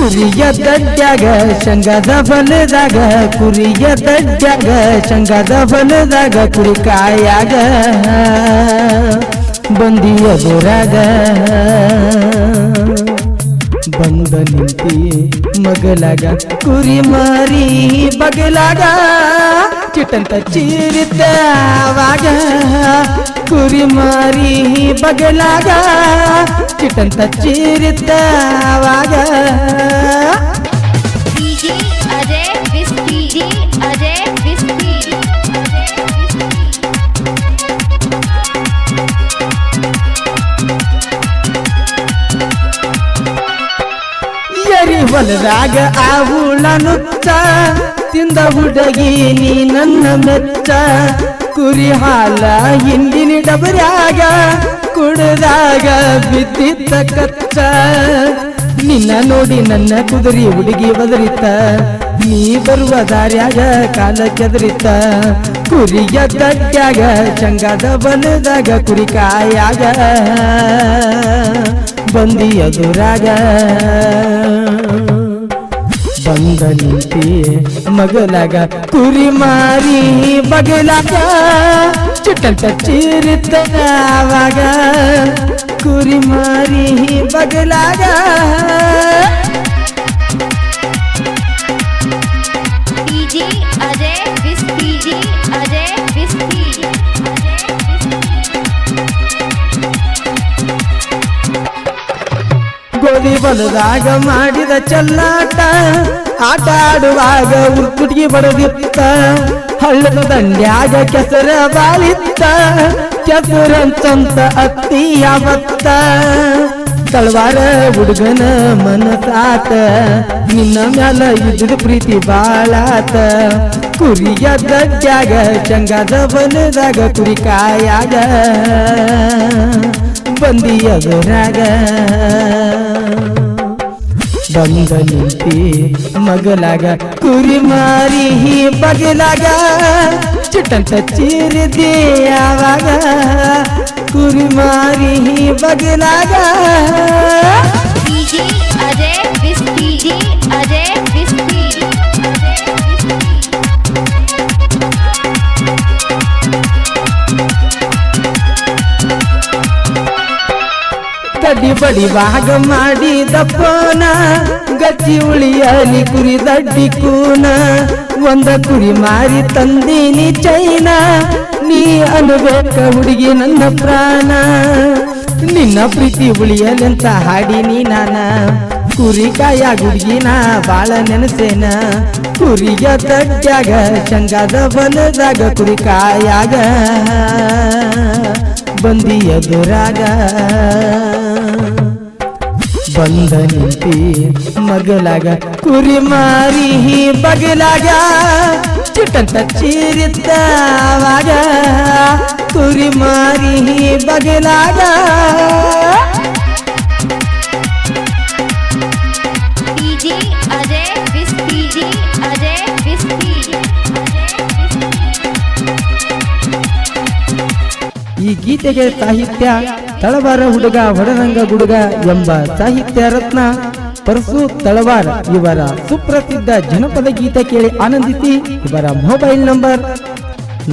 ಕುರಿಯ ದಡ್ಡ್ಯಾಗ ಶಂಗದ ಫಲದಾಗ ಕುರಿಯ ದಡ್ಡ್ಯಾಗ ಶಂಗದ ಫಲದಾಗ ಕುರಿ ಕಾಯಾಗ ಬಂದಿಯದುರಾಗ ಬಂದ ನಿಂತಿ ಮಗಲಾಗ ಕುರಿ ಮಾರಿ ಬಗಲಾಗ ಚಿಟ್ಟಂತ ಚೀರಿದ್ದಾವಾಗ ಕುರಿ ಮಾರಿ ಬಗಲಾಗ ಚಿಟ್ಟಂತ ಚೀರಿದ್ದಾವಾಗ ಹೊಲದಾಗ ಆ ಹುಳ ನುಚ್ಚ ತಿಂದ ಹುಡುಗಿ ನೀ ನನ್ನ ಮೆಚ್ಚ ಕುರಿ ಹಾಲ ಹಿಂದಿನ ಡಬರ್ಯಾಗ ಕುಡದಾಗ ಬಿದ್ದಿತ್ತ ಕಚ್ಚ ನಿನ್ನ ನೋಡಿ ನನ್ನ ಕುದುರಿ ಹುಡುಗಿ ಬದರಿತ ನೀ ಬರುವ ದಾರ್ಯಾಗ ಕಾಲ ಕೆದರಿತ ಕುರಿಯ ದಡ್ಡ್ಯಾಗ ಶಂಗದ ಬಲದಾಗ ಕುರಿ ಕಾಯಾಗ ಬಂದಿಯದುರಾಗ ಬಂದ ನಿಂತಿ ಮಗಲಾಗ ಕುರಿ ಮಾರಿ ಬಗಲಾಗ ಚಿಟ್ಟಂತ ಚೀರಿದ್ದಾವಾಗ ಕುರಿ ಮಾರಿ ಬಗಲಾಗ ಗೋಧಿ ಬಲದಾಗ ಮಾಡಿದ ಚಲ್ಲಾಟ ಆಟ ಆಡುವಾಗ ಉರ್ಕುಟ್ಗಿ ಬಡದಿತ್ತ ಹಳ್ಳದ ದಂಡ್ಯಾಗ ಕೆಸರ ಬಾಳಿತ್ತ ಕೆಸರಂತ ಅತ್ತಿ ಯಾವತ್ತ ತಳವಾರ ಹುಡುಗನ ಮನಸಾತ ನಿನ್ನ ಮ್ಯಾಲ ಇದ್ದ ಪ್ರೀತಿ ಬಾಳಾತ ಕುರಿಯ ದಡ್ಡ್ಯಾಗ ಶಂಗದ ಬಲದಾಗ ಕುರಿ ಕಾಯಾಗ ಬಂದಿಯದುರಾಗ ಬಂದ ನಿಂತಿ ಮಗಲಾಗ ಕುರಿ ಮಾರಿ ಬಗಲಾಗ ಚಿಟ್ಟಂತ ಚೀರಿದ್ಯಾವಾಗ ಕುರಿ ಮಾರಿ ಬಗಲಾಗ ಕಡ್ಡಿ ಬಡಿವಾಗ ಮಾಡಿದ ಪೋನ ಗಚ್ಚಿ ಉಳಿಯಲಿ ಕುರಿ ದಡ್ಡಿ ಕೂನ ಒಂದ ಕುರಿ ಮಾರಿ ತಂದೀನಿ ಚೈನ ನೀ ಅನ್ಬೇಕ ಹುಡುಗಿ ನನ್ನ ಪ್ರಾಣ ನಿನ್ನ ಪ್ರೀತಿ ಉಳಿಯಲೆಂತ ಹಾಡಿನಿ ನಾನ ಕುರಿ ಕಾಯ ಹುಡುಗಿನ ಬಾಳ ನೆನಸೇನ ಕುರಿಯ ದಡ್ಡ್ಯಾಗ ಶಂಗದ ಬಲದಾಗ ಕುರಿ ಕಾಯಾಗ ಬಂದಿಯದುರಾಗ ಬಂದ ನಿಂತಿ ಮಗಲಾಗ ಕುರಿ ಮಾರಿ ಬಗಲಾಗ ಚಿಟ್ಟಂತ ಚೀರಿದ್ದಾವಾಗ ಕುರಿ ಮಾರಿ ಬಗಲಾಗ ಈ ಗೀತೆಗೆ ಸಾಹಿತ್ಯ ತಳವಾರ ಹುಡುಗ ಹೊಡರಂಗ ಗುಡುಗ ಎಂಬ ಸಾಹಿತ್ಯ ರತ್ನ ಪರಸು ತಳವಾರ ಇವರ ಸುಪ್ರಸಿದ್ಧ ಜನಪದ ಗೀತೆ ಕೇಳಿ ಆನಂದಿಸಿ. ಇವರ ಮೊಬೈಲ್ ನಂಬರ್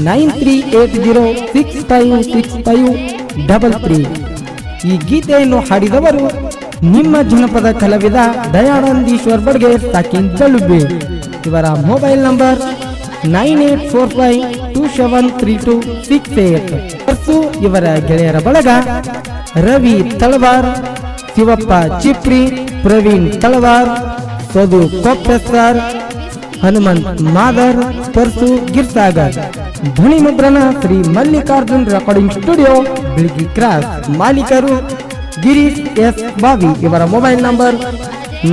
9380656533. ಈ ಗೀತೆಯನ್ನು ಹಾಡಿದವರು ನಿಮ್ಮ ಜನಪದ ಕಲಾವಿದ ದಯಾನಂದೀಶ್ವರ್ ಬಡ್ಗೆ ಸಾಕಿನ್ ಜಳುಬೆ. ಇವರ ಮೊಬೈಲ್ ನಂಬರ್ 9845273268. ಪರಸು ಇವರ ಗೆಳೆಯರ ಬಳಗ ರವಿ ತಳವಾರ್, ಶಿವಪ್ಪ ಚಿಪ್ರಿ, ಪ್ರವೀಣ್ ತಳವಾರ್, ಸದು ಕೊಪ್ಪೆಸರ್, ಹನುಮಂತ್ ಮಾದರ್, ಪರಸು ಗಿರ್ಸಾಗರ್. ಧ್ವನಿ ಮುದ್ರಣ Shri Mallikarjun recording studio, Biligi cross. ಮಾಲೀಕರು ಗಿರೀಶ್ ಎಸ್ ಬಾವಿ. ಇವರ ಮೊಬೈಲ್ ನಂಬರ್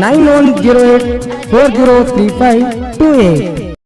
9108403528.